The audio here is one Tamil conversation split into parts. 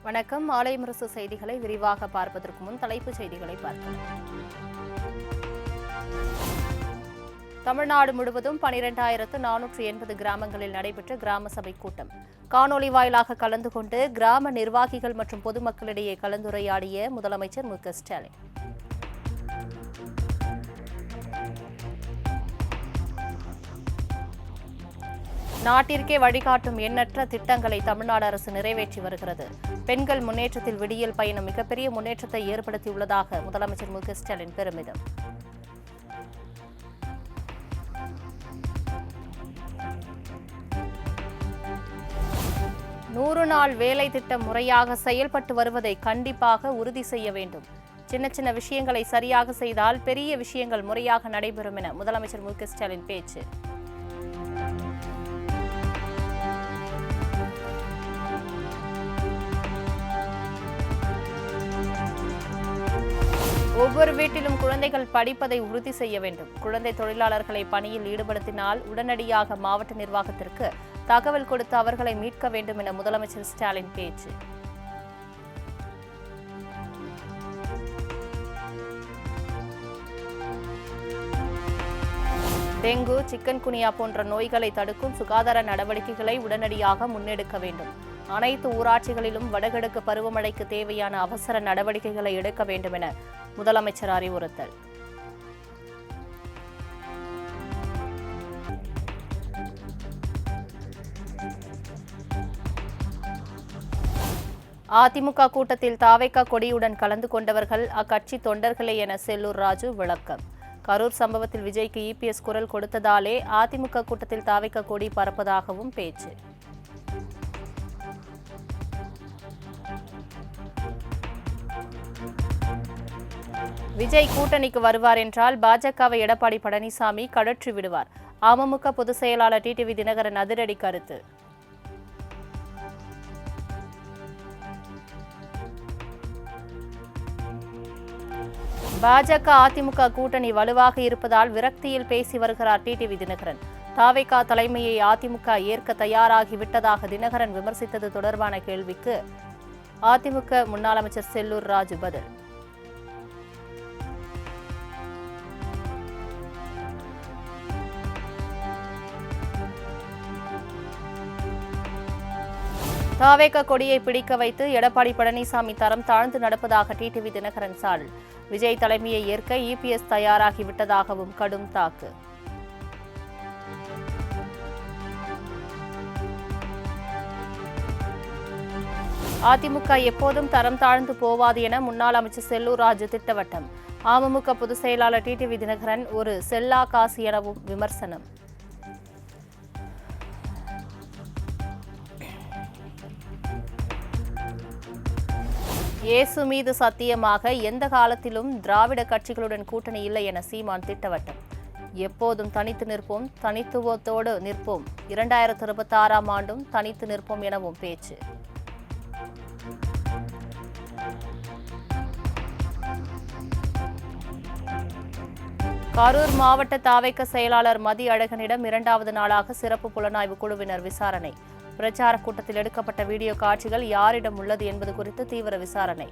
வணக்கம். மாலை முரசு செய்திகளை விரிவாக பார்ப்பதற்கு முன் தலைப்புச் செய்திகளை பார்க்கலாம். தமிழ்நாடு முழுவதும் 12,480 கிராமங்களில் நடைபெற்ற கிராம சபை கூட்டம். காணொலி வாயிலாக கலந்து கொண்டு கிராம நிர்வாகிகள் மற்றும் பொதுமக்களிடையே கலந்துரையாடிய முதலமைச்சர் மு.க.ஸ்டாலின். நாட்டிற்கே வழிகாட்டும் எண்ணற்ற திட்டங்களை தமிழ்நாடு அரசு நிறைவேற்றி வருகிறது. பெண்கள் முன்னேற்றத்தில் விடியல் பயணம் மிகப்பெரிய முன்னேற்றத்தை ஏற்படுத்தியுள்ளதாக முதலமைச்சர் மு.க.ஸ்டாலின் பெருமிதம். நூறு நாள் வேலை திட்டம் முறையாக செயல்பட்டு வருவதை கண்டிப்பாக உறுதி செய்ய வேண்டும். சின்ன சின்ன விஷயங்களை சரியாக செய்தால் பெரிய விஷயங்கள் முறையாக நடைபெறும் என முதலமைச்சர் மு.க.ஸ்டாலின் பேச்சு. ஒவ்வொரு வீட்டிலும் குழந்தைகள் படிப்பதை உறுதி செய்ய வேண்டும். குழந்தை தொழிலாளர்களை பணியில் ஈடுபடுத்தினால் உடனடியாக மாவட்ட நிர்வாகத்திற்கு தகவல் கொடுத்து அவர்களை மீட்க வேண்டும் என முதலமைச்சர் ஸ்டாலின் பேச்சு. டெங்கு, சிக்கன்குனியா போன்ற நோய்களை தடுக்கும் சுகாதார நடவடிக்கைகளை உடனடியாக முன்னெடுக்க வேண்டும். அனைத்து ஊராட்சிகளிலும் வடகிழக்கு பருவமழைக்கு தேவையான அவசர நடவடிக்கைகளை எடுக்க வேண்டும் என முதலமைச்சர் அறிவுறுத்தல். அதிமுக கூட்டத்தில் தாவேகா கொடியுடன் கலந்து கொண்டவர்கள் அக்கட்சி தொண்டர்களே என செல்லூர் ராஜு விளக்கம். கரூர் சம்பவத்தில் விஜய்க்கு இபிஎஸ் குரல் கொடுத்ததாலே அதிமுக கூட்டத்தில் தாவேகா கொடி பறப்பதாகவும் பேச்சு. விஜய் கூட்டணிக்கு வருவார் என்றால் பாஜகவை எடப்பாடி பழனிசாமி கடற்றி விடுவார். அமமுக பொதுச் செயலாளர் டிடிவி தினகரன் அதிரடி கருத்து. பாஜக அதிமுக கூட்டணி வலுவாக இருப்பதால் விரக்தியில் பேசி வருகிறார் டிடிவி தினகரன். தாவேகா தலைமையை அதிமுக ஏற்க தயாராகிவிட்டதாக தினகரன் விமர்சித்தது தொடர்பான கேள்விக்கு அதிமுக முன்னாள் அமைச்சர் செல்லூர் ராஜு பதில். தாவேகா கொடியை பிடிக்க வைத்து எடப்பாடி பழனிசாமி தரம் தாழ்ந்து நடப்பதாக டிடிவி தினகரன் சாடல். விஜய் தலைமையை ஏற்க இபிஎஸ் தயாராகிவிட்டதாகவும் கடும் தாக்கு. அதிமுக எப்போதும் தரம் தாழ்ந்து போவாது என முன்னாள் அமைச்சர் செல்லூர் ராஜு திட்டவட்டம். அமமுக பொதுச் செயலாளர் டிடிவி தினகரன் ஒரு செல்லா காசு எனவும் விமர்சனம். இயேசு மீது சத்தியமாக எந்த காலத்திலும் திராவிட கட்சிகளுடன் கூட்டணி இல்லை என சீமான் திட்டவட்டம். எப்போதும் தனித்து நிற்போம், தனித்துவத்தோடு நிற்போம். 2026ஆம் ஆண்டும் தனித்து நிற்போம் எனவும் பேச்சு. கரூர் மாவட்ட தாவேகா செயலாளர் மதியழகனிடம் 2வது நாளாக சிறப்பு புலனாய்வு குழுவினர் விசாரணை. பிரச்சார கூட்டத்தில் எடுக்கப்பட்ட வீடியோ காட்சிகள் யாரிடம் உள்ளது என்பது குறித்து தீவிர விசாரணை.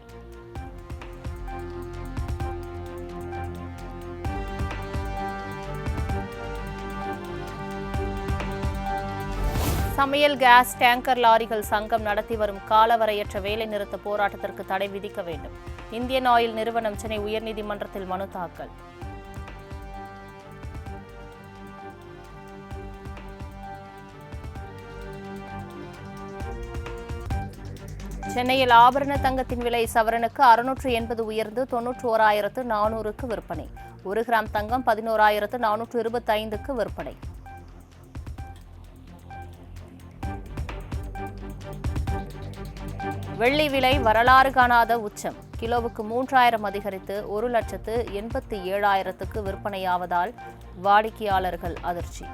சமையல் கேஸ் டேங்கர் லாரிகள் சங்கம் நடத்தி வரும் காலவரையற்ற வேலை நிறுத்த போராட்டத்திற்கு தடை விதிக்க வேண்டும். இந்தியன் ஆயில் நிறுவனம் சென்னை உயர்நீதிமன்றத்தில் மனு தாக்கல். சென்னையில் ஆபரண தங்கத்தின் விலை சவரனுக்கு 680 உயர்ந்து 91,400க்கு விற்பனை. 1 கிராம் தங்கம் 11,425க்கு விற்பனை. வெள்ளி விலை வரலாறு காணாத உச்சம். கிலோவுக்கு 3,000 அதிகரித்து 1,87,000க்கு விற்பனையாவதால் வாடிக்கையாளர்கள் அதிர்ச்சி.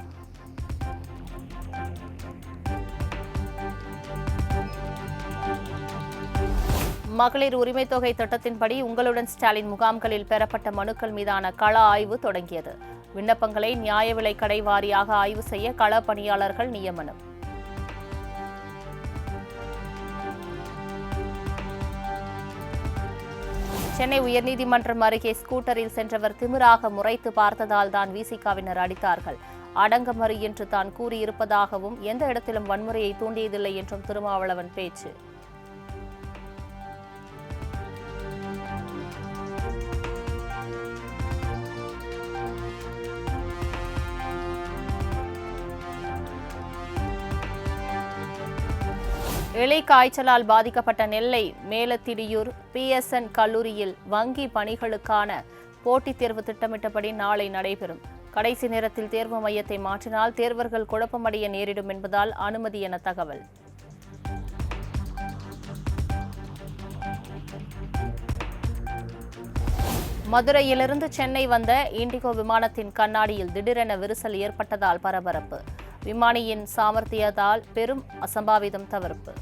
மகளிர் உரிமைத் தொகை திட்டத்தின்படி உங்களுடன் ஸ்டாலின் முகாம்களில் பெறப்பட்ட மனுக்கள் மீதான கள ஆய்வு தொடங்கியது. விண்ணப்பங்களை நியாய விலை கடை வாரியாக ஆய்வு செய்ய கள பணியாளர்கள் நியமனம். சென்னை உயர்நீதிமன்றம் அருகே ஸ்கூட்டரில் சென்றவர் திமிராக முறைத்து பார்த்ததால் தான் விசிகாவினர் அடித்தார்கள். அடங்க மறு என்று தான் கூறியிருப்பதாகவும் எந்த இடத்திலும் வன்முறையை தூண்டியதில்லை என்றும் திருமாவளவன் பேச்சு. இலை காய்ச்சலால் பாதிக்கப்பட்ட நெல்லை மேலத்திடியூர் PSN கல்லூரியில் வங்கி பணிகளுக்கான போட்டித் தேர்வு திட்டமிட்டபடி நாளை நடைபெறும். கடைசி நேரத்தில் தேர்வு மையத்தை மாற்றினால் தேர்வர்கள் குழப்பமடைய நேரிடும் என்பதால் அனுமதி என தகவல். மதுரையிலிருந்து சென்னை வந்த இண்டிகோ விமானத்தின் கண்ணாடியில் திடீரென விரிசல் ஏற்பட்டதால் பரபரப்பு. விமானியின் சாமர்த்தியத்தால் பெரும் அசம்பாவிதம் தவிர்ப்பு.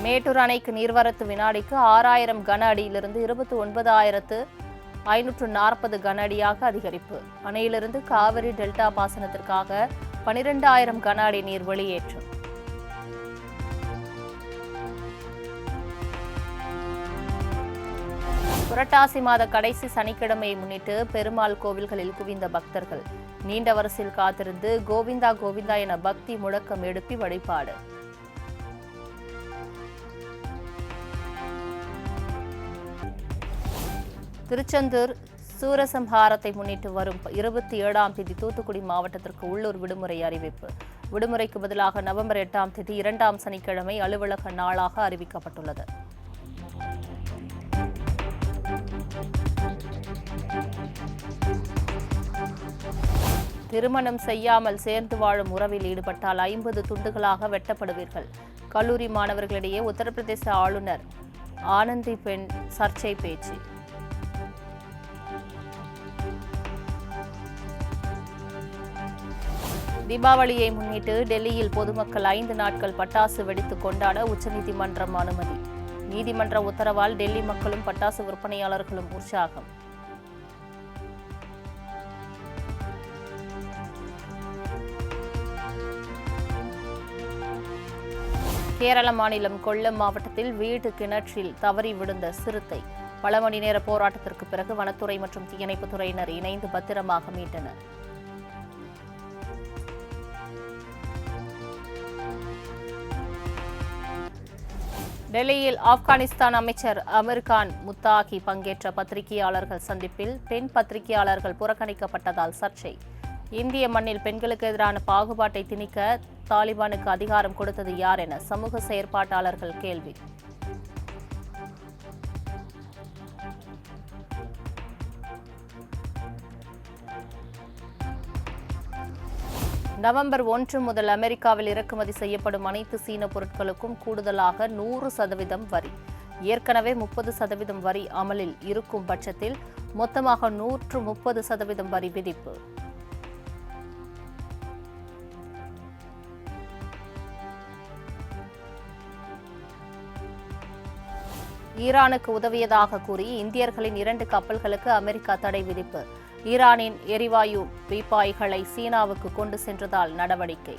மேட்டூர் அணைக்கு நீர்வரத்து வினாடிக்கு 6000 கன அடியிலிருந்து 29,540 கன அடியாக அதிகரிப்பு. அணையிலிருந்து காவிரி டெல்டா பாசனத்திற்காக 12,000 கன அடி நீர் வெளியேற்றம். புரட்டாசி மாத கடைசி சனிக்கிழமையை முன்னிட்டு பெருமாள் கோவில்களில் குவிந்த பக்தர்கள் நீண்ட வரிசையில் காத்திருந்து கோவிந்தா கோவிந்தா என பக்தி முழக்கம் எழுப்பி வழிபாடு. திருச்செந்தூர் சூரசம்ஹாரத்தை முன்னிட்டு வரும் 27ஆம் தேதி தூத்துக்குடி மாவட்டத்திற்கு உள்ளூர் விடுமுறை அறிவிப்பு. விடுமுறைக்கு பதிலாக நவம்பர் 8ஆம் தேதி 2ஆம் சனிக்கிழமை அலுவலக நாளாக அறிவிக்கப்பட்டுள்ளது. திருமணம் செய்யாமல் சேர்ந்து வாழும் உறவில் ஈடுபட்டால் 50 துண்டுகளாக வெட்டப்படுவீர்கள். கல்லூரி மாணவர்களிடையே உத்தரப்பிரதேச ஆளுநர் ஆனந்திபென் சர்ச்சை பேச்சு. தீபாவளியை முன்னிட்டு டெல்லியில் பொதுமக்கள் 5 நாட்கள் பட்டாசு வெடித்து கொண்டாட உச்சநீதிமன்றம் அனுமதி. நீதிமன்ற உத்தரவால் டெல்லி மக்களும் பட்டாசு விற்பனையாளர்களும் உற்சாகம். கேரள மாநிலம் கொல்லம் மாவட்டத்தில் வீட்டு கிணற்றில் தவறி விழுந்த சிறுத்தை. பல மணி நேர போராட்டத்திற்கு பிறகு வனத்துறை மற்றும் தீயணைப்புத் துறையினர் இணைந்து பத்திரமாக மீட்டனர். டெல்லியில் ஆப்கானிஸ்தான் அமைச்சர் அமீர் கான் முத்தாகி பங்கேற்ற பத்திரிகையாளர்கள் சந்திப்பில் பெண் பத்திரிகையாளர்கள் புறக்கணிக்கப்பட்டதால் சர்ச்சை. இந்திய மண்ணில் பெண்களுக்கு எதிரான பாகுபாட்டை திணிக்க தாலிபானுக்கு அதிகாரம் கொடுத்தது யார் என சமூக செயற்பாட்டாளர்கள் கேள்வி. நவம்பர் 1 முதல் அமெரிக்காவில் இறக்குமதி செய்யப்படும் அனைத்து சீன பொருட்களுக்கும் கூடுதலாக 100% வரி. ஏற்கனவே 30% வரி அமலில் இருக்கும் பட்சத்தில் மொத்தமாக 130% வரி விதிப்பு. ஈரானுக்கு உதவியதாக கூறி இந்தியர்களின் 2 கப்பல்களுக்கு அமெரிக்கா தடை விதிப்பு. ஈரானின் எரிவாயு பீப்பாய்களை சீனாவுக்கு கொண்டு சென்றதால் நடவடிக்கை.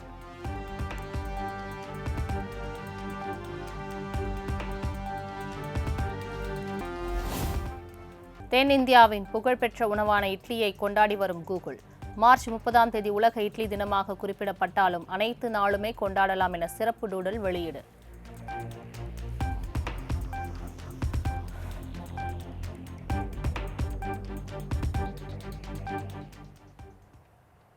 தென்னிந்தியாவின் புகழ்பெற்ற உணவான இட்லியை கொண்டாடி வரும் கூகுள். மார்ச் 30ஆம் தேதி உலக இட்லி தினமாக குறிப்பிடப்பட்டாலும் அனைத்து நாளுமே கொண்டாடலாம் என சிறப்பு டூடல் வெளியீடு.